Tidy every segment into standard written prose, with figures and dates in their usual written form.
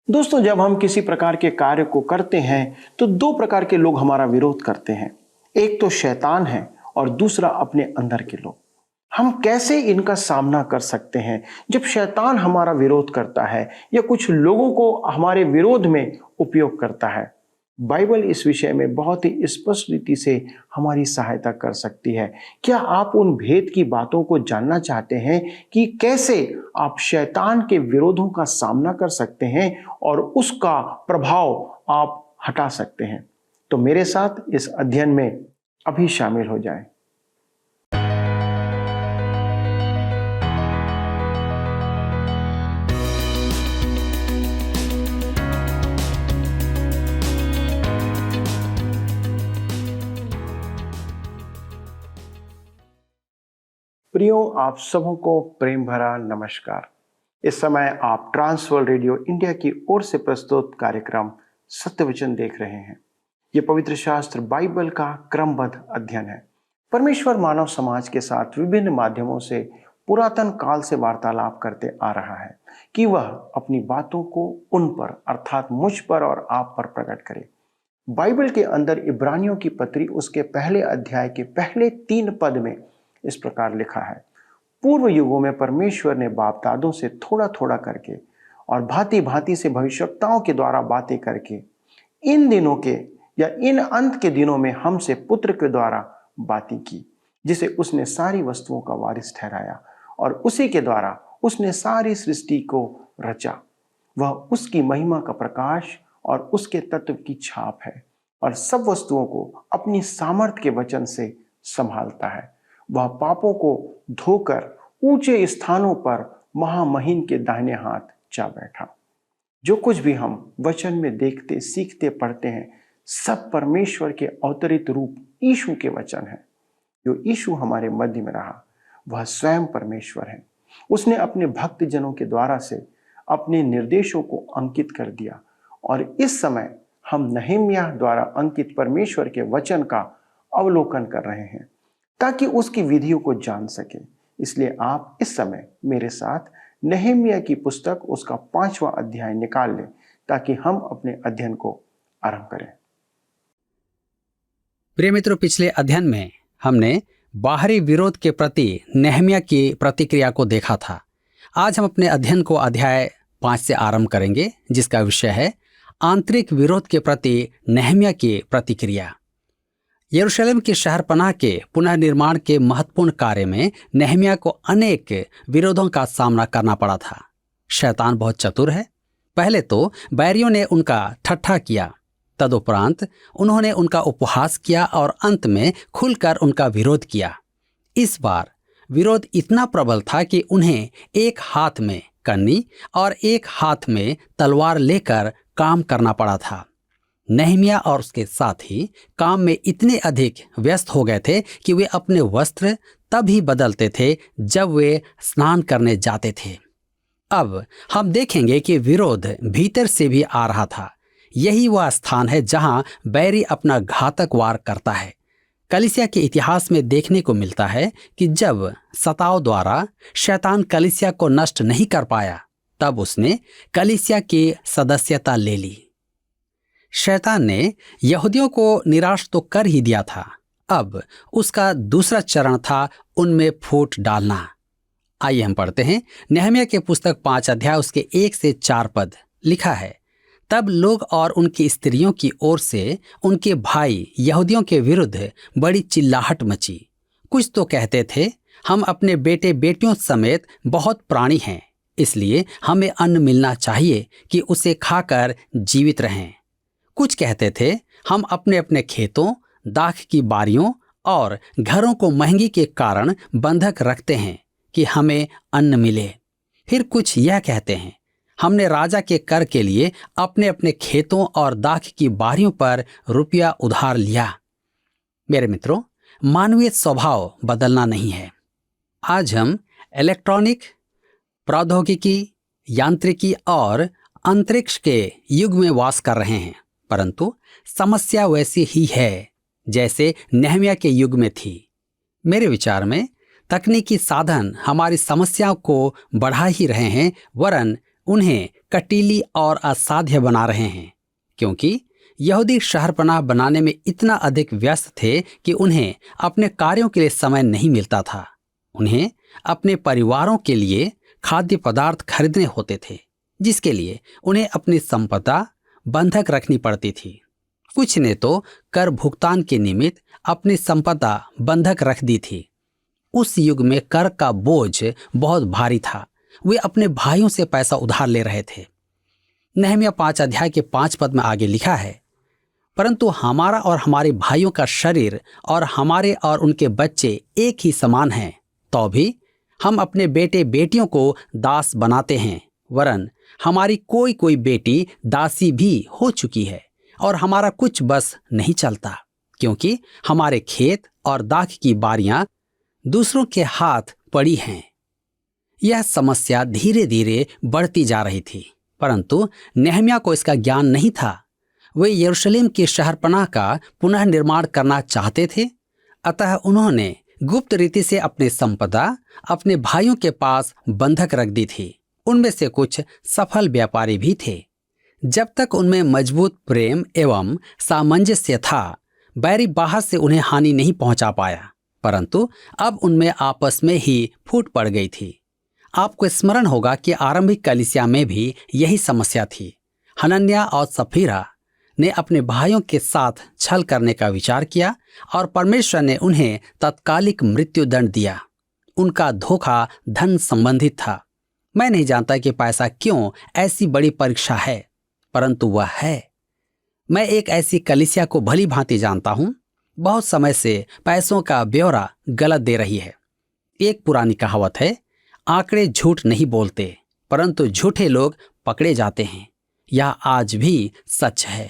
दोस्तों, जब हम किसी प्रकार के कार्य को करते हैं तो दो प्रकार के लोग हमारा विरोध करते हैं। एक तो शैतान है और दूसरा अपने अंदर के लोग। हम कैसे इनका सामना कर सकते हैं जब शैतान हमारा विरोध करता है या कुछ लोगों को हमारे विरोध में उपयोग करता है? बाइबल इस विषय में बहुत ही स्पष्ट रीति से हमारी सहायता कर सकती है। क्या आप उन भेद की बातों को जानना चाहते हैं कि कैसे आप शैतान के विरोधों का सामना कर सकते हैं और उसका प्रभाव आप हटा सकते हैं? तो मेरे साथ इस अध्ययन में अभी शामिल हो जाएं। प्रियो, आप सबों को प्रेम भरा नमस्कार। इस समय आप ट्रांसवर्ल्ड रेडियो इंडिया की ओर से प्रस्तुत कार्यक्रम सत्य वचन देख रहे हैं। ये पवित्र शास्त्र बाइबल का क्रमबद्ध अध्ययन है। परमेश्वर मानव समाज के साथ विभिन्न माध्यमों से पुरातन काल से वार्तालाप करते आ रहा है कि वह अपनी बातों को उन पर अर्थात मुझ पर और आप पर प्रकट करे। बाइबल के अंदर इब्रानियों की पत्री उसके पहले अध्याय के पहले 3 पद में इस प्रकार लिखा है। पूर्व युगों में परमेश्वर ने बाप दादों से थोड़ा थोड़ा करके और भांति भांति से भविष्यवक्ताओं के द्वारा बातें करके इन दिनों के या इन अंत के दिनों में हमसे पुत्र के द्वारा बातें की, जिसे उसने सारी वस्तुओं का वारिस ठहराया और उसी के द्वारा उसने सारी सृष्टि को रचा। वह उसकी महिमा का प्रकाश और उसके तत्व की छाप है और सब वस्तुओं को अपनी सामर्थ्य के वचन से संभालता है। वह पापों को धोकर ऊंचे स्थानों पर महामहिम के दाहिने हाथ जा बैठा। जो कुछ भी हम वचन में देखते, सीखते, पढ़ते हैं, सब परमेश्वर के अवतरित रूप यीशु के वचन है। जो यीशु हमारे मध्य में रहा, वह स्वयं परमेश्वर है। उसने अपने भक्त जनों के द्वारा से अपने निर्देशों को अंकित कर दिया और इस समय हम नहम्याह द्वारा अंकित परमेश्वर के वचन का अवलोकन कर रहे हैं ताकि उसकी विधियों को जान सके। इसलिए आप इस समय मेरे साथ नहम्याह की पुस्तक उसका 5वां अध्याय निकाल लें ताकि हम अपने अध्ययन को आरंभ करें। प्रिय मित्रों, पिछले अध्ययन में हमने बाहरी विरोध के प्रति नहम्याह की प्रतिक्रिया को देखा था। आज हम अपने अध्ययन को अध्याय 5 से आरंभ करेंगे, जिसका विषय है आंतरिक विरोध के प्रति नहम्याह की प्रतिक्रिया। यरूशलेम की शहरपनाह के पुनर्निर्माण के महत्वपूर्ण कार्य में नहम्याह को अनेक विरोधों का सामना करना पड़ा था। शैतान बहुत चतुर है। पहले तो बैरियों ने उनका ठट्ठा किया, तदुपरांत उन्होंने उनका उपहास किया और अंत में खुलकर उनका विरोध किया। इस बार विरोध इतना प्रबल था कि उन्हें एक हाथ में कन्नी और एक हाथ में तलवार लेकर काम करना पड़ा था। नहम्याह और उसके साथी काम में इतने अधिक व्यस्त हो गए थे कि वे अपने वस्त्र तभी बदलते थे जब वे स्नान करने जाते थे। अब हम देखेंगे कि विरोध भीतर से भी आ रहा था। यही वह स्थान है जहां बैरी अपना घातक वार करता है। कलीसिया के इतिहास में देखने को मिलता है कि जब सताव द्वारा शैतान कलीसिया को नष्ट नहीं कर पाया, तब उसने कलीसिया की सदस्यता ले ली। शैतान ने यहूदियों को निराश तो कर ही दिया था, अब उसका दूसरा चरण था उनमें फूट डालना। आइए हम पढ़ते हैं नहम्याह के पुस्तक 5 अध्याय उसके 1 से 4 पद। लिखा है, तब लोग और उनकी स्त्रियों की ओर से उनके भाई यहूदियों के विरुद्ध बड़ी चिल्लाहट मची। कुछ तो कहते थे, हम अपने बेटे बेटियों समेत बहुत प्राणी हैं, इसलिए हमें अन्न मिलना चाहिए कि उसे खाकर जीवित रहें। कुछ कहते थे, हम अपने अपने खेतों, दाख की बारियों और घरों को महंगी के कारण बंधक रखते हैं कि हमें अन्न मिले। फिर कुछ यह कहते हैं, हमने राजा के कर के लिए अपने अपने खेतों और दाख की बारियों पर रुपया उधार लिया। मेरे मित्रों, मानवीय स्वभाव बदलना नहीं है। आज हम इलेक्ट्रॉनिक प्रौद्योगिकी, यांत्रिकी और अंतरिक्ष के युग में वास कर रहे हैं, परंतु समस्या वैसी ही है जैसे नहम्याह के युग में थी। मेरे विचार में तकनीकी साधन हमारी समस्याओं को बढ़ा ही रहे हैं, वरन उन्हें कटीली और असाध्य बना रहे हैं, क्योंकि यहूदी शहरपनाह बनाने में इतना अधिक व्यस्त थे कि उन्हें अपने कार्यों के लिए समय नहीं मिलता था। उन्हें अपने परिवारों के लिए खाद्य पदार्थ खरीदने होते थे, जिसके लिए उन्हें अपनी संपदा बंधक रखनी पड़ती थी। कुछ ने तो कर भुगतान के निमित्त अपनी संपदा बंधक रख दी थी। उस युग में कर का बोझ बहुत भारी था। वे अपने भाइयों से पैसा उधार ले रहे थे। नहम्याह 5 अध्याय के 5 पद में आगे लिखा है, परंतु हमारा और हमारे भाइयों का शरीर और हमारे और उनके बच्चे एक ही समान हैं, तो भी हम अपने बेटे बेटियों को दास बनाते हैं, वरन हमारी कोई कोई बेटी दासी भी हो चुकी है और हमारा कुछ बस नहीं चलता, क्योंकि हमारे खेत और दाख की बारियां दूसरों के हाथ पड़ी हैं। यह समस्या धीरे धीरे बढ़ती जा रही थी, परंतु नहम्याह को इसका ज्ञान नहीं था। वे यरूशलेम की शहरपनाह का पुनः निर्माण करना चाहते थे, अतः उन्होंने गुप्त रीति से अपनी संपदा अपने भाइयों के पास बंधक रख दी थी। उनमें से कुछ सफल व्यापारी भी थे। जब तक उनमें मजबूत प्रेम एवं सामंजस्य था, बैरी बाहर से उन्हें हानि नहीं पहुंचा पाया, परंतु अब उनमें आपस में ही फूट पड़ गई थी। आपको स्मरण होगा कि आरंभिक कलीसिया में भी यही समस्या थी। हनन्याह और सफीरा ने अपने भाइयों के साथ छल करने का विचार किया और परमेश्वर ने उन्हें तत्कालिक मृत्युदंड दिया। उनका धोखा धन संबंधित था। मैं नहीं जानता कि पैसा क्यों ऐसी बड़ी परीक्षा है, परंतु वह है। मैं एक ऐसी कलीसिया को भली भांति जानता हूं, बहुत समय से पैसों का ब्यौरा गलत दे रही है। एक पुरानी कहावत है, आंकड़े झूठ नहीं बोलते, परंतु झूठे लोग पकड़े जाते हैं। यह आज भी सच है।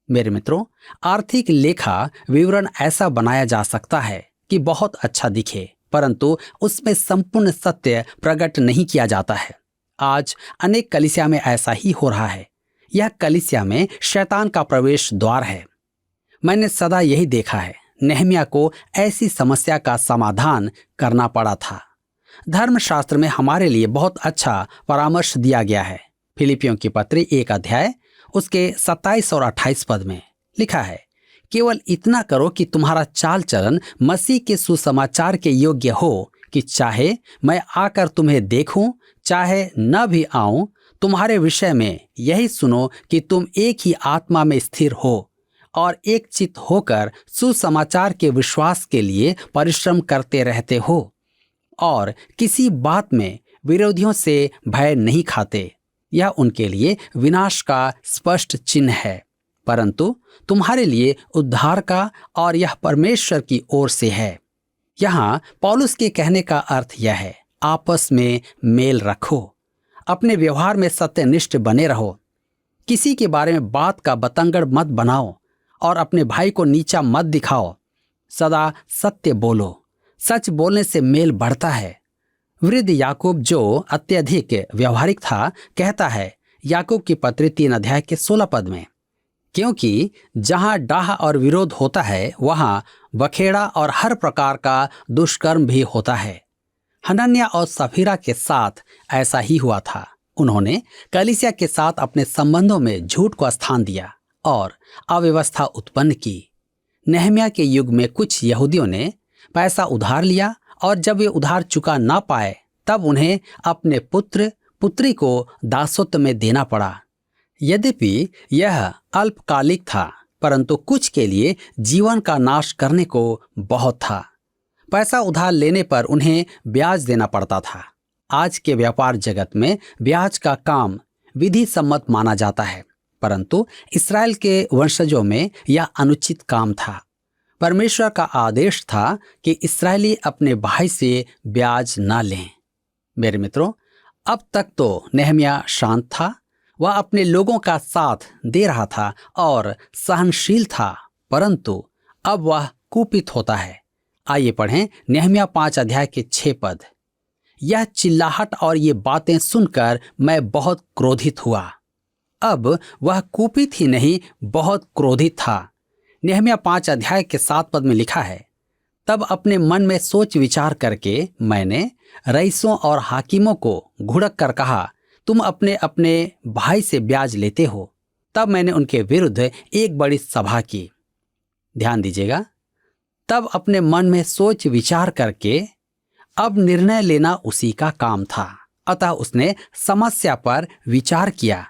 मेरे मित्रों, आर्थिक लेखा विवरण ऐसा बनाया जा सकता है कि बहुत अच्छा दिखे, परंतु उसमें संपूर्ण सत्य प्रकट नहीं किया जाता है। आज अनेक कलीसिया में ऐसा ही हो रहा है। यह कलीसिया में शैतान का प्रवेश द्वार है। मैंने सदा यही देखा है। नहम्याह को ऐसी समस्या का समाधान करना पड़ा था। धर्मशास्त्र में हमारे लिए बहुत अच्छा परामर्श दिया गया है। फिलिपियों की पत्री 1 अध्याय उसके 27 और 28 पद में लिखा है, केवल इतना करो कि तुम्हारा चाल चलन मसीह के सुसमाचार के योग्य हो, कि चाहे मैं आकर तुम्हें देखूं चाहे न भी आऊं, तुम्हारे विषय में यही सुनो कि तुम एक ही आत्मा में स्थिर हो और एक चित्त होकर सुसमाचार के विश्वास के लिए परिश्रम करते रहते हो और किसी बात में विरोधियों से भय नहीं खाते। यह उनके लिए विनाश का स्पष्ट चिन्ह है, परंतु तुम्हारे लिए उद्धार का, और यह परमेश्वर की ओर से है। यहाँ पौलुस के कहने का अर्थ यह है, आपस में मेल रखो, अपने व्यवहार में सत्यनिष्ठ बने रहो, किसी के बारे में बात का बतंगड़ मत बनाओ और अपने भाई को नीचा मत दिखाओ। सदा सत्य बोलो, सच बोलने से मेल बढ़ता है। वृद्ध याकूब, जो अत्यधिक व्यवहारिक था, कहता है याकूब की पत्री 3 अध्याय के 16 पद में, क्योंकि जहां डाह और विरोध होता है, वहां बखेड़ा और हर प्रकार का दुष्कर्म भी होता है। हनन्याह और सफीरा के साथ ऐसा ही हुआ था। उन्होंने कलीसिया के साथ अपने संबंधों में झूठ को स्थान दिया और अव्यवस्था उत्पन्न की। नहम्याह के युग में कुछ यहूदियों ने पैसा उधार लिया और जब वे उधार चुका ना पाए, तब उन्हें अपने पुत्र पुत्री को दासत्व में देना पड़ा। यद्यपि यह अल्पकालिक था, परंतु कुछ के लिए जीवन का नाश करने को बहुत था। पैसा उधार लेने पर उन्हें ब्याज देना पड़ता था। आज के व्यापार जगत में ब्याज का काम विधि सम्मत माना जाता है, परंतु इस्राएल के वंशजों में यह अनुचित काम था। परमेश्वर का आदेश था कि इस्राएली अपने भाई से ब्याज ना लें। मेरे मित्रों, अब तक तो नहम्याह शांत था। वह अपने लोगों का साथ दे रहा था और सहनशील था, परंतु अब वह कुपित होता है। आइए पढ़ें नहम्याह 5 अध्याय के 6 पद। यह चिल्लाहट और ये बातें सुनकर मैं बहुत क्रोधित हुआ। अब वह कुपित ही नहीं, बहुत क्रोधित था। नहम्याह 5 अध्याय के 7 पद में लिखा है, तब अपने मन में सोच विचार करके मैंने रईसों और हाकिमों को घुड़क कर कहा, तुम अपने अपने भाई से ब्याज लेते हो। तब मैंने उनके विरुद्ध एक बड़ी सभा की। ध्यान दीजिएगा, तब अपने मन में सोच विचार करके अब निर्णय लेना उसी का काम था। अतः उसने समस्या पर विचार किया।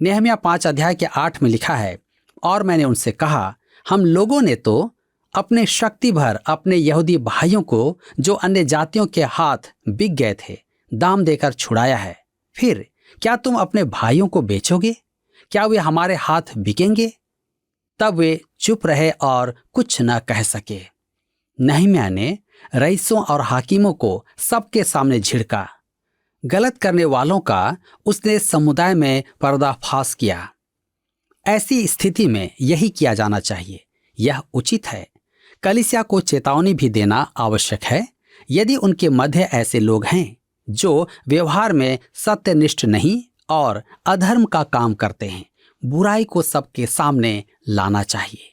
नेहमिया 5 अध्याय के 8 में लिखा है, और मैंने उनसे कहा, हम लोगों ने तो अपने शक्ति भर अपने यहूदी भाइयों को जो अन्य जातियों के हाथ बिक गए थे दाम देकर छुड़ाया है। फिर क्या तुम अपने भाइयों को बेचोगे? क्या वे हमारे हाथ बिकेंगे? तब वे चुप रहे और कुछ न कह सके। नहम्याह ने रईसों और हाकिमों को सबके सामने झिड़का। गलत करने वालों का उसने समुदाय में पर्दाफाश किया। ऐसी स्थिति में यही किया जाना चाहिए, यह उचित है। कलीसिया को चेतावनी भी देना आवश्यक है। यदि उनके मध्य ऐसे लोग हैं जो व्यवहार में सत्यनिष्ठ नहीं और अधर्म का काम करते हैं, बुराई को सबके सामने लाना चाहिए।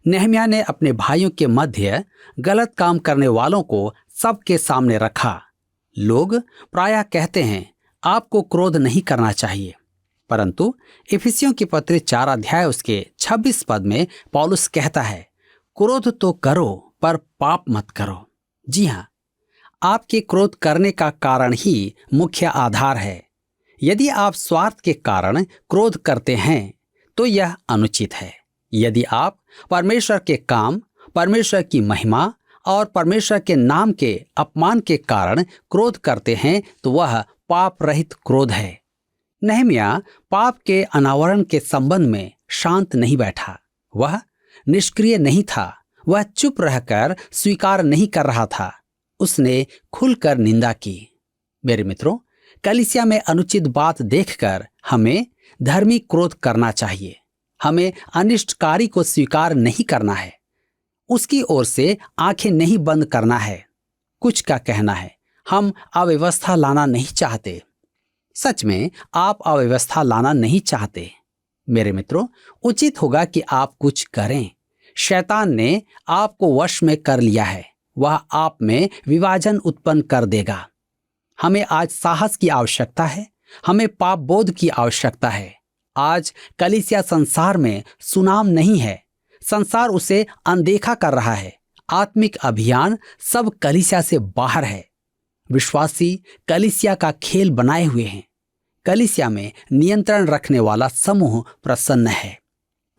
नेहम्याह ने अपने भाइयों के मध्य गलत काम करने वालों को सबके सामने रखा। लोग प्रायः कहते हैं आपको क्रोध नहीं करना चाहिए, परंतु इफिसियों की पत्री 4 अध्याय उसके 26 पद में पौलुस कहता है, क्रोध तो करो पर पाप मत करो। जी हाँ, आपके क्रोध करने का कारण ही मुख्य आधार है। यदि आप स्वार्थ के कारण क्रोध करते हैं तो यह अनुचित है। यदि आप परमेश्वर के काम, परमेश्वर की महिमा और परमेश्वर के नाम के अपमान के कारण क्रोध करते हैं तो वह पाप रहित क्रोध है। नहम्याह पाप के अनावरण के संबंध में शांत नहीं बैठा। वह निष्क्रिय नहीं था। वह चुप रहकर स्वीकार नहीं कर रहा था। उसने खुलकर निंदा की। मेरे मित्रों, कलीसिया में अनुचित बात देखकर हमें धर्मी क्रोध करना चाहिए। हमें अनिष्टकारी को स्वीकार नहीं करना है। उसकी ओर से आंखें नहीं बंद करना है। कुछ का कहना है, हम अव्यवस्था लाना नहीं चाहते। सच में आप अव्यवस्था लाना नहीं चाहते। मेरे मित्रों, उचित होगा कि आप कुछ करें। शैतान ने आपको वश में कर लिया है। वह आप में विभाजन उत्पन्न कर देगा। हमें आज साहस की आवश्यकता है। हमें पाप बोध की आवश्यकता है। आज कलीसिया संसार में सुनाम नहीं है। संसार उसे अनदेखा कर रहा है। आत्मिक अभियान सब कलीसिया से बाहर है। विश्वासी कलीसिया का खेल बनाए हुए हैं। कलीसिया में नियंत्रण रखने वाला समूह प्रसन्न है,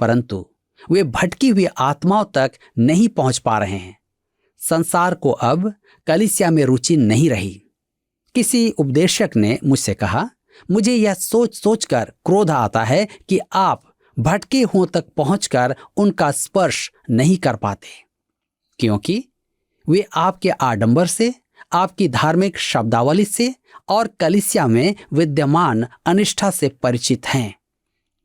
परंतु वे भटकी हुई आत्माओं तक नहीं पहुंच पा रहे हैं। संसार को अब कलीसिया में रुचि नहीं रही। किसी उपदेशक ने मुझसे कहा, मुझे यह सोच सोचकर क्रोध आता है कि आप भटके हुओं तक पहुंचकर उनका स्पर्श नहीं कर पाते, क्योंकि वे आपके आडंबर से, आपकी धार्मिक शब्दावली से और कलीसिया में विद्यमान अनिष्ठा से परिचित हैं।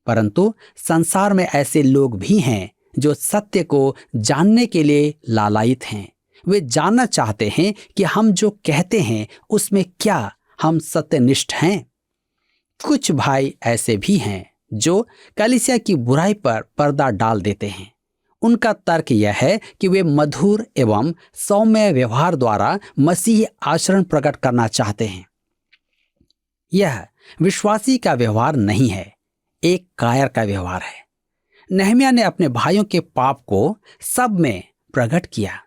परंतु संसार में ऐसे लोग भी हैं जो सत्य को जानने के लिए लालायित हैं। वे जानना चाहते हैं कि हम जो कहते हैं उसमें क्या हम सत्यनिष्ठ हैं। कुछ भाई ऐसे भी हैं जो कलीसिया की बुराई पर पर्दा डाल देते हैं। उनका तर्क यह है कि वे मधुर एवं सौम्य व्यवहार द्वारा मसीही आचरण प्रकट करना चाहते हैं। यह विश्वासी का व्यवहार नहीं है, एक कायर का व्यवहार है। नहम्याह ने अपने भाइयों के पाप को सब में प्रकट किया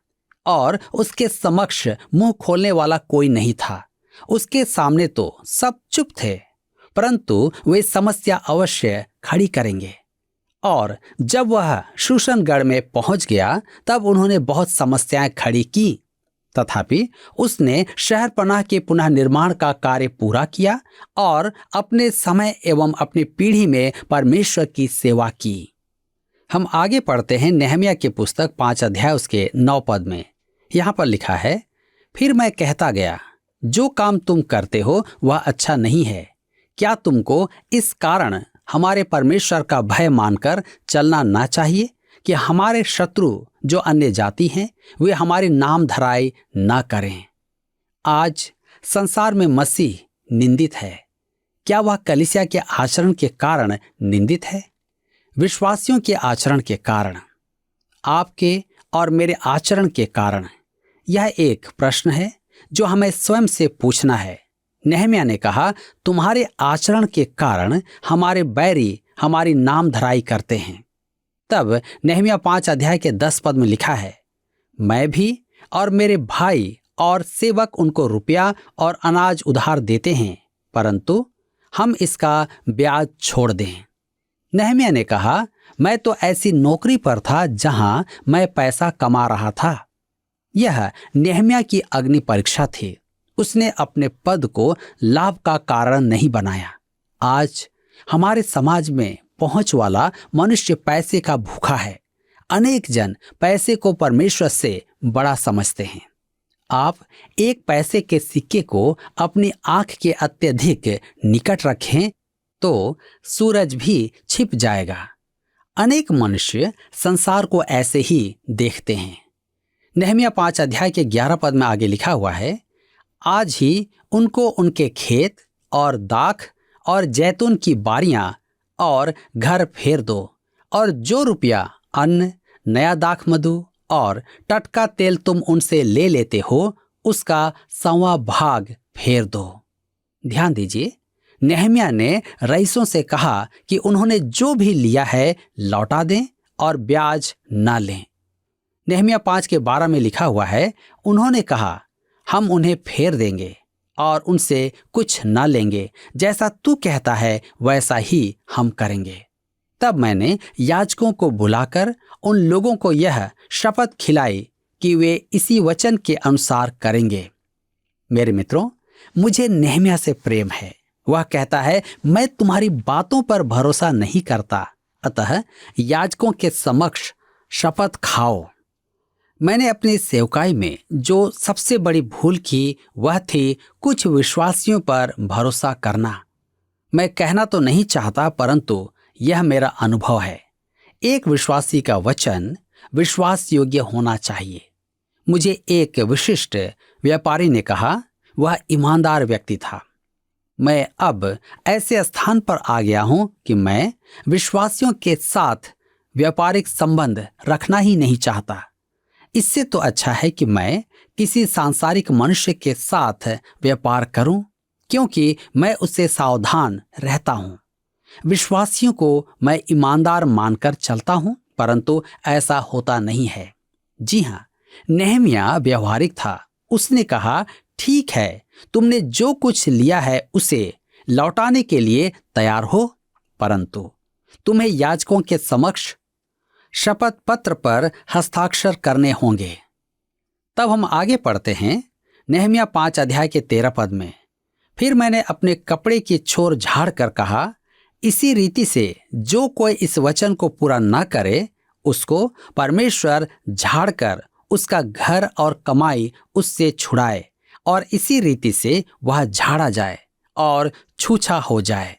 और उसके समक्ष मुंह खोलने वाला कोई नहीं था। उसके सामने तो सब चुप थे, परंतु वे समस्या अवश्य खड़ी करेंगे। और जब वह शूशनगढ़ में पहुंच गया तब उन्होंने बहुत समस्याएं खड़ी की। तथापि उसने शहर पनाह के पुनः निर्माण का कार्य पूरा किया और अपने समय एवं अपनी पीढ़ी में परमेश्वर की सेवा की। हम आगे पढ़ते हैं नहम्याह की पुस्तक 5 अध्याय उसके 9 पद में। यहाँ पर लिखा है, फिर मैं कहता गया, जो काम तुम करते हो वह अच्छा नहीं है। क्या तुमको इस कारण हमारे परमेश्वर का भय मानकर चलना ना चाहिए कि हमारे शत्रु जो अन्य जाति हैं वे हमारी नाम धराई ना करें। आज संसार में मसीह निंदित है। क्या वह कलीसिया के आचरण के कारण निंदित है? विश्वासियों के आचरण के कारण, आपके और मेरे आचरण के कारण? यह एक प्रश्न है जो हमें स्वयं से पूछना है। नेहम्याह ने कहा, तुम्हारे आचरण के कारण हमारे बैरी हमारी नाम धराई करते हैं। तब नेहम्याह 5 अध्याय के 10 पद में लिखा है, मैं भी और मेरे भाई और सेवक उनको रुपया और अनाज उधार देते हैं, परंतु हम इसका ब्याज छोड़ दें। नेहम्याह ने कहा, मैं तो ऐसी नौकरी पर था जहां मैं पैसा कमा रहा था। यह नेहम्याह की अग्नि परीक्षा थी। उसने अपने पद को लाभ का कारण नहीं बनाया। आज हमारे समाज में पहुंच वाला मनुष्य पैसे का भूखा है। अनेक जन पैसे को परमेश्वर से बड़ा समझते हैं। आप एक पैसे के सिक्के को अपनी आंख के अत्यधिक निकट रखें तो सूरज भी छिप जाएगा। अनेक मनुष्य संसार को ऐसे ही देखते हैं। नेहम्याह 5 अध्याय के 11 पद में आगे लिखा हुआ है, आज ही उनको उनके खेत और दाख और जैतून की बारियां और घर फेर दो, और जो रुपया, अन्न, नया दाख मधु और टटका तेल तुम उनसे ले लेते हो, उसका 100वां भाग फेर दो। ध्यान दीजिए, नेहम्याह ने रईसों से कहा कि उन्होंने जो भी लिया है लौटा दें और ब्याज न लें। नेहम्याह 5 के 12 में लिखा हुआ है, उन्होंने कहा, हम उन्हें फेर देंगे और उनसे कुछ न लेंगे, जैसा तू कहता है वैसा ही हम करेंगे। तब मैंने याजकों को बुलाकर उन लोगों को यह शपथ खिलाई कि वे इसी वचन के अनुसार करेंगे। मेरे मित्रों, मुझे नेहम्याह से प्रेम है। वह कहता है, मैं तुम्हारी बातों पर भरोसा नहीं करता, अतः याजकों के समक्ष शपथ खाओ। मैंने अपनी सेवकाई में जो सबसे बड़ी भूल की वह थी कुछ विश्वासियों पर भरोसा करना। मैं कहना तो नहीं चाहता, परंतु यह मेरा अनुभव है। एक विश्वासी का वचन विश्वास योग्य होना चाहिए। मुझे एक विशिष्ट व्यापारी ने कहा, वह ईमानदार व्यक्ति था। मैं अब ऐसे स्थान पर आ गया हूं कि मैं विश्वासियों के साथ व्यापारिक संबंध रखना ही नहीं चाहता। इससे तो अच्छा है कि मैं किसी सांसारिक मनुष्य के साथ व्यापार करूं, क्योंकि मैं उससे सावधान रहता हूं। विश्वासियों को मैं ईमानदार मानकर चलता हूं, परंतु ऐसा होता नहीं है। जी हां, नेहम्याह व्यावहारिक था। उसने कहा, ठीक है, तुमने जो कुछ लिया है उसे लौटाने के लिए तैयार हो, परंतु तुम्हें याजकों के समक्ष शपथ पत्र पर हस्ताक्षर करने होंगे। तब हम आगे पढ़ते हैं नेहम्याह 5 अध्याय के 13 पद में, फिर मैंने अपने कपड़े की छोर झाड़ कर कहा, इसी रीति से जो कोई इस वचन को पूरा न करे, उसको परमेश्वर झाड़ कर उसका घर और कमाई उससे छुड़ाए, और इसी रीति से वह झाड़ा जाए और छूछा हो जाए।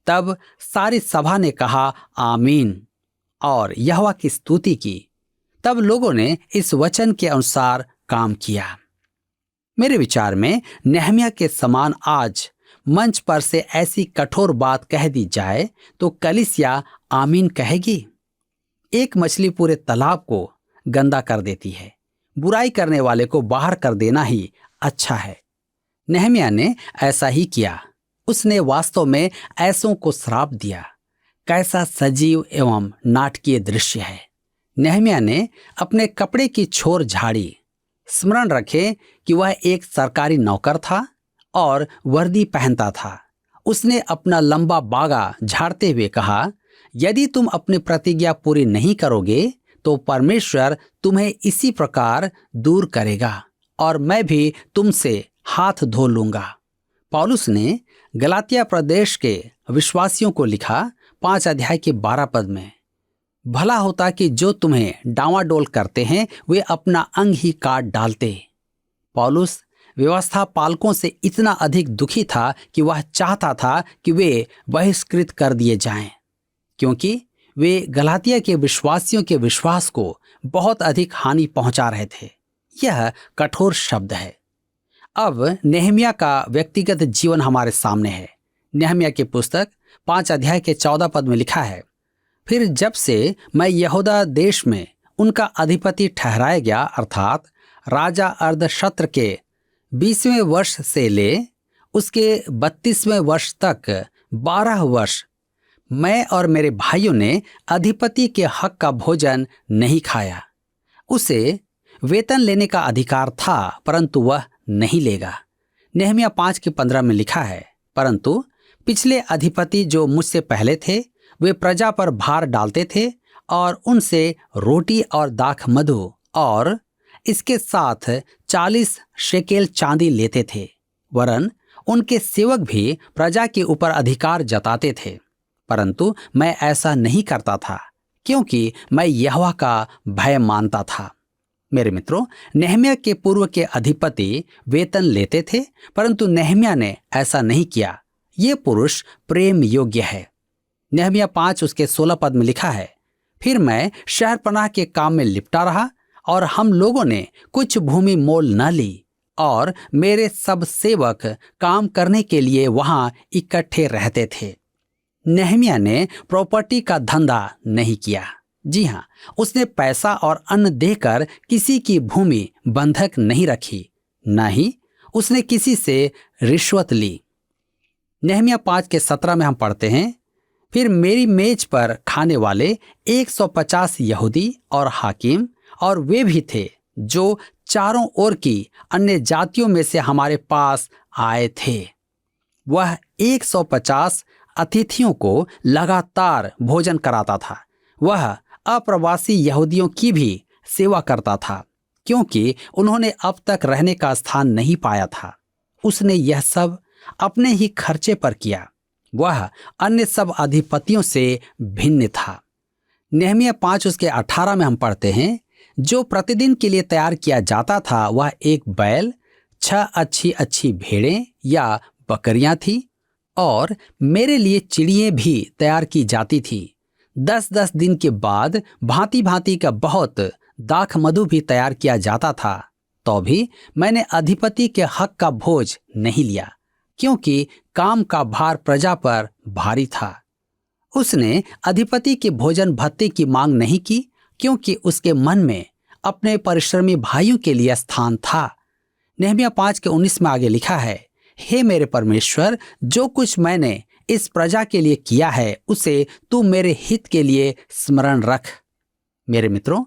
तब सारी सभा ने कहा, आमीन, और यहोवा की स्तुति की। तब लोगों ने इस वचन के अनुसार काम किया। मेरे विचार में नेहम्याह के समान आज मंच पर से ऐसी कठोर बात कह दी जाए तो कलीसिया आमीन कहेगी। एक मछली पूरे तालाब को गंदा कर देती है। बुराई करने वाले को बाहर कर देना ही अच्छा है। नेहम्याह ने ऐसा ही किया। उसने वास्तव में ऐसों को श्राप दिया। कैसा सजीव एवं नाटकीय दृश्य है। नेहम्याह ने अपने कपड़े की छोर झाड़ी। स्मरण रखें कि वह एक सरकारी नौकर था और वर्दी पहनता था। उसने अपना लंबा बागा झाड़ते हुए कहा, यदि तुम अपनी प्रतिज्ञा पूरी नहीं करोगे तो परमेश्वर तुम्हें इसी प्रकार दूर करेगा और मैं भी तुमसे हाथ धो लूंगा। पौलुस ने गलातिया प्रदेश के विश्वासियों को लिखा 5 अध्याय के 12 पद में, भला होता कि जो तुम्हें डांवाडोल करते हैं वे अपना अंग ही काट डालते। पौलुस व्यवस्था पालकों से इतना अधिक दुखी था कि वह चाहता था कि वे बहिष्कृत कर दिए जाएं, क्योंकि वे गलातिया के विश्वासियों के विश्वास को बहुत अधिक हानि पहुंचा रहे थे। यह कठोर शब्द है। अब नेहम्याह का व्यक्तिगत जीवन हमारे सामने है। नेहम्याह की पुस्तक 5 अध्याय के 14 पद में लिखा है, फिर जब से मैं यहूदा देश में उनका अधिपति ठहराया गया, अर्थात राजा अर्धशत्र के 20वें वर्ष से ले उसके 32वें वर्ष तक 12 वर्ष मैं और मेरे भाइयों ने अधिपति के हक का भोजन नहीं खाया। उसे वेतन लेने का अधिकार था, परंतु वह नहीं लेगा। नेहमिया 5:15 में लिखा है, परंतु पिछले अधिपति जो मुझसे पहले थे वे प्रजा पर भार डालते थे और उनसे रोटी और दाख मधु और इसके साथ 40 शेकेल चांदी लेते थे। वरन उनके सेवक भी प्रजा के ऊपर अधिकार जताते थे, परंतु मैं ऐसा नहीं करता था क्योंकि मैं यहोवा का भय मानता था। मेरे मित्रों, नेहमिया के पूर्व के अधिपति वेतन लेते थे, परंतु नेहमिया ने ऐसा नहीं किया। ये पुरुष प्रेम योग्य है। नेहमिया 5 उसके 16 पद में लिखा है, फिर मैं शहरपनाह के काम में लिपटा रहा और हम लोगों ने कुछ भूमि मोल न ली और मेरे सब सेवक काम करने के लिए वहां इकट्ठे रहते थे। नेहमिया ने प्रॉपर्टी का धंधा नहीं किया। जी हाँ, उसने पैसा और अन्न देकर किसी की भूमि बंधक नहीं रखी, न ही उसने किसी से रिश्वत ली। नेहमिया 5:17 में हम पढ़ते हैं, फिर मेरी मेज पर खाने वाले 150 यहूदी और हाकिम, और वे भी थे जो चारों ओर की अन्य जातियों में से हमारे पास आए थे। वह 150 अतिथियों को लगातार भोजन कराता था। वह अप्रवासी यहूदियों की भी सेवा करता था क्योंकि उन्होंने अब तक रहने का स्थान नहीं पाया था। उसने यह सब अपने ही खर्चे पर किया। वह अन्य सब अधिपतियों से भिन्न था। नेहमिया 5 उसके 18 में हम पढ़ते हैं, जो प्रतिदिन के लिए तैयार किया जाता था वह एक बैल, 6 अच्छी अच्छी भेड़ें या बकरियां थी, और मेरे लिए चिड़ियां भी तैयार की जाती थी। 10-10 दिन के बाद भांति भांति का बहुत दाख मधु भी तैयार किया जाता था। तो भी मैंने अधिपति के हक का भोज नहीं लिया क्योंकि काम का भार प्रजा पर भारी था। उसने अधिपति के भोजन भत्ते की मांग नहीं की क्योंकि उसके मन में अपने परिश्रमी भाइयों के लिए स्थान था। नेहमिया 5:19 में आगे लिखा है, हे मेरे परमेश्वर, जो कुछ मैंने इस प्रजा के लिए किया है उसे तू मेरे हित के लिए स्मरण रख। मेरे मित्रों,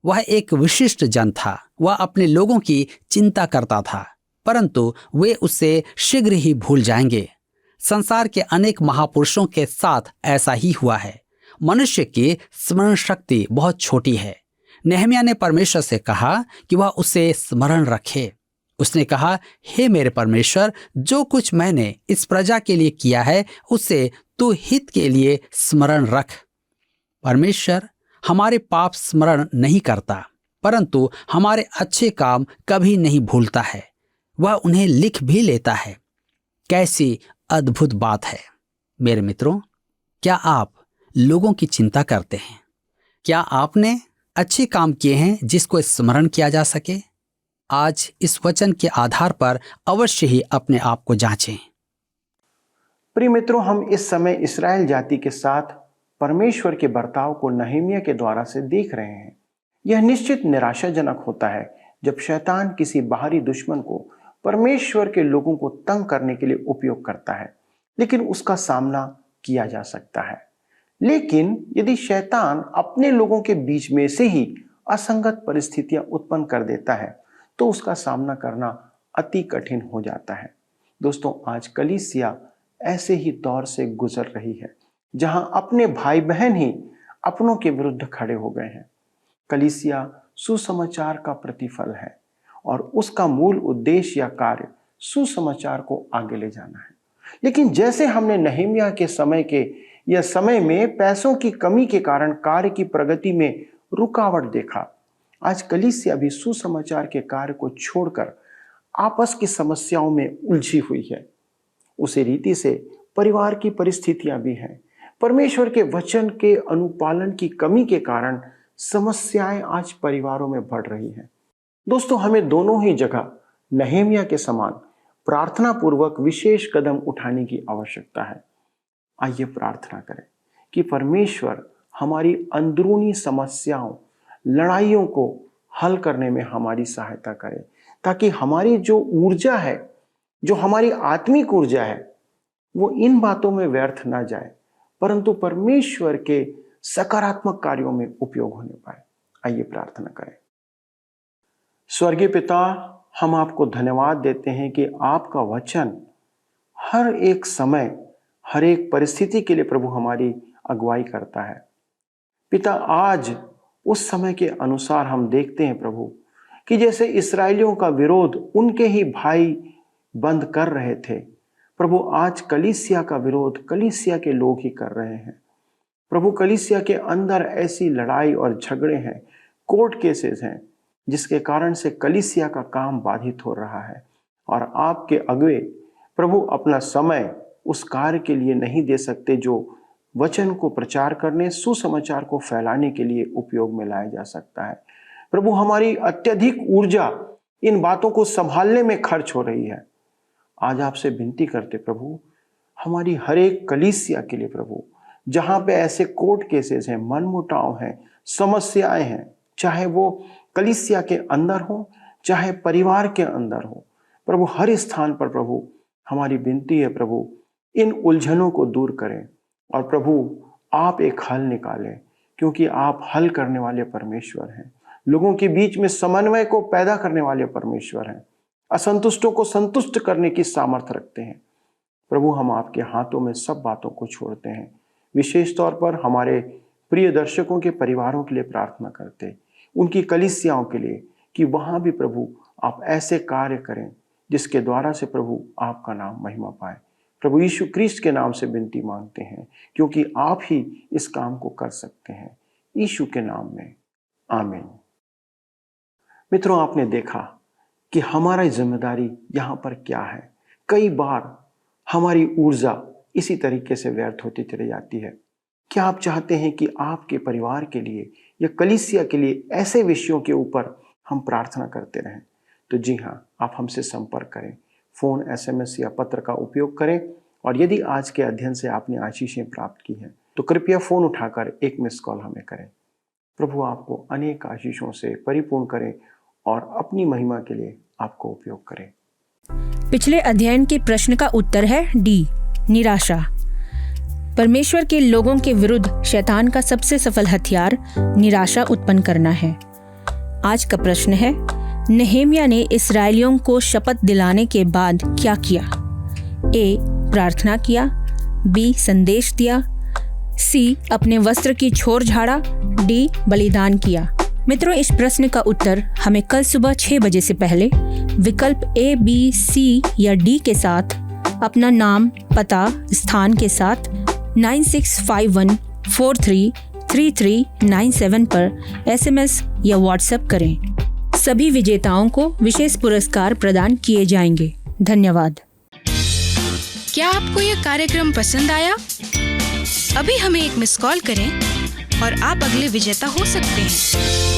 वह एक विशिष्ट जन था। वह अपने लोगों की चिंता करता था, परंतु वे उसे शीघ्र ही भूल जाएंगे। संसार के अनेक महापुरुषों के साथ ऐसा ही हुआ है। मनुष्य की स्मरण शक्ति बहुत छोटी है। नेहमिया ने परमेश्वर से कहा कि वह उसे स्मरण रखे। उसने कहा, हे मेरे परमेश्वर, जो कुछ मैंने इस प्रजा के लिए किया है उसे तू हित के लिए स्मरण रख। परमेश्वर हमारे पाप स्मरण नहीं करता, परंतु हमारे अच्छे काम कभी नहीं भूलता है। वह उन्हें लिख भी लेता है। कैसी अद्भुत बात है। मेरे मित्रों, क्या आप लोगों की चिंता करते हैं? क्या आपने अच्छे काम किए हैं जिसको स्मरण किया जा सके? आज इस वचन के आधार पर अवश्य ही अपने आप को जांचें। प्रिय मित्रों, हम इस समय इस्राएल जाति के साथ परमेश्वर के बर्ताव को नहम्याह के द्वारा से देख रहे हैं। यह निश्चित निराशाजनक होता है जब शैतान किसी बाहरी दुश्मन को परमेश्वर के लोगों को तंग करने के लिए उपयोग करता है, लेकिन उसका सामना किया जा सकता है। लेकिन यदि शैतान अपने लोगों के बीच में से ही असंगत परिस्थितियां उत्पन्न कर देता है तो उसका सामना करना अति कठिन हो जाता है। दोस्तों, आज कलीसिया ऐसे ही दौर से गुजर रही है जहां अपने भाई बहन ही अपनों के विरुद्ध खड़े हो गए हैं। कलीसिया सुसमाचार का प्रतिफल है और उसका मूल उद्देश्य या कार्य सुसमाचार को आगे ले जाना है। लेकिन जैसे हमने नहम्याह के समय में पैसों की कमी के कारण कार्य की प्रगति में रुकावट देखा, आज कलीसिया भी सुसमाचार के कार्य को छोड़कर आपस की समस्याओं में उलझी हुई है। उसी रीति से परिवार की परिस्थितियां भी हैं। परमेश्वर के वचन के अनुपालन की कमी के कारण समस्याएं आज परिवारों में बढ़ रही हैं। दोस्तों, हमें दोनों ही जगह नहम्याह के समान प्रार्थना पूर्वक विशेष कदम उठाने की आवश्यकता है। आइए प्रार्थना करें कि परमेश्वर हमारी अंदरूनी समस्याओं, लड़ाइयों को हल करने में हमारी सहायता करे, ताकि हमारी जो ऊर्जा है जो हमारी आत्मिक ऊर्जा है वो इन बातों में व्यर्थ ना जाए, परंतु परमेश्वर के सकारात्मक कार्यों में उपयोग होने पाए। आइए प्रार्थना करें। स्वर्गीय पिता, हम आपको धन्यवाद देते हैं कि आपका वचन हर एक समय, हर एक परिस्थिति के लिए प्रभु हमारी अगुवाई करता है। पिता, आज उस समय के अनुसार हम देखते हैं प्रभु कि जैसे इस्राएलियों का विरोध उनके ही भाई बंद कर रहे थे, प्रभु आज कलीसिया का विरोध कलीसिया के लोग ही कर रहे हैं। प्रभु, कलीसिया के अंदर ऐसी लड़ाई और झगड़े हैं, कोर्ट केसेस हैं, जिसके कारण से कलीसिया का काम बाधित हो रहा है। और आपके अगुवे प्रभु अपना समय उस कार्य के लिए नहीं दे सकते जो वचन को प्रचार करने, सुसमाचार को फैलाने के लिए उपयोग में लाया जा सकता है। प्रभु, हमारी अत्यधिक ऊर्जा इन बातों को संभालने में खर्च हो रही है। आज आपसे विनती करते प्रभु, हमारी हर एक कलीसिया के लिए प्रभु, जहां पे ऐसे कोर्ट केसेस हैं, मनमुटाव हैं, समस्याएं हैं, चाहे वो कलीसिया के अंदर हो चाहे परिवार के अंदर हो, प्रभु हर स्थान पर प्रभु हमारी विनती है प्रभु, इन उलझनों को दूर करें और प्रभु आप एक हल निकालें, क्योंकि आप हल करने वाले परमेश्वर हैं। लोगों के बीच में समन्वय को पैदा करने वाले परमेश्वर हैं। असंतुष्टों को संतुष्ट करने की सामर्थ्य रखते हैं। प्रभु, हम आपके हाथों में सब बातों को छोड़ते हैं। विशेष तौर पर हमारे प्रिय दर्शकों के परिवारों के लिए प्रार्थना करते, उनकी कलीसियाओं के लिए, कि वहां भी प्रभु आप ऐसे कार्य करें जिसके द्वारा से प्रभु आपका नाम महिमा पाए। प्रभु यीशु क्रिस्ट के नाम से विनती मांगते हैं, क्योंकि आप ही इस काम को कर सकते हैं। यीशु के नाम में आमीन। मित्रों, आपने देखा कि हमारी जिम्मेदारी यहाँ पर क्या है। कई बार हमारी ऊर्जा इसी तरीके से व्यर्थ होती चली जाती है। क्या आप चाहते हैं कि आपके परिवार के लिए या कलीसिया के लिए ऐसे विषयों के ऊपर हम प्रार्थना करते रहें? तो जी हाँ, आप हमसे संपर्क करें। फ़ोन, SMS या पत्र का उपयोग करें। और यदि आज के अध्ययन से आपने आशीषें प्राप्त की हैं तो कृपया फ़ोन उठाकर एक मिस कॉल हमें करें। प्रभु आपको अनेक आशीषों से परिपूर्ण करें और अपनी महिमा के लिए आपको उपयोग करें। पिछले अध्ययन के प्रश्न का उत्तर है डी, निराशा। परमेश्वर के लोगों के विरुद्ध शैतान का सबसे सफल हथियार निराशा उत्पन्न करना है। आज का प्रश्न है, नेहेमिया ने इस्राएलियों को शपथ दिलाने के बाद क्या किया? ए, प्रार्थना किया, बी, संदेश दिया, सी, अपने वस्त्र की छोर झाड़ा, डी, बलिदान किया। मित्रों, इस प्रश्न का उत्तर हमें कल सुबह 6 बजे से पहले विकल्प A, B, C या D के साथ अपना नाम, पता, स्थान के साथ 9651433397 पर SMS या WhatsApp करें। सभी विजेताओं को विशेष पुरस्कार प्रदान किए जाएंगे। धन्यवाद। क्या आपको यह कार्यक्रम पसंद आया? अभी हमें एक मिस कॉल करें और आप अगले विजेता हो सकते हैं।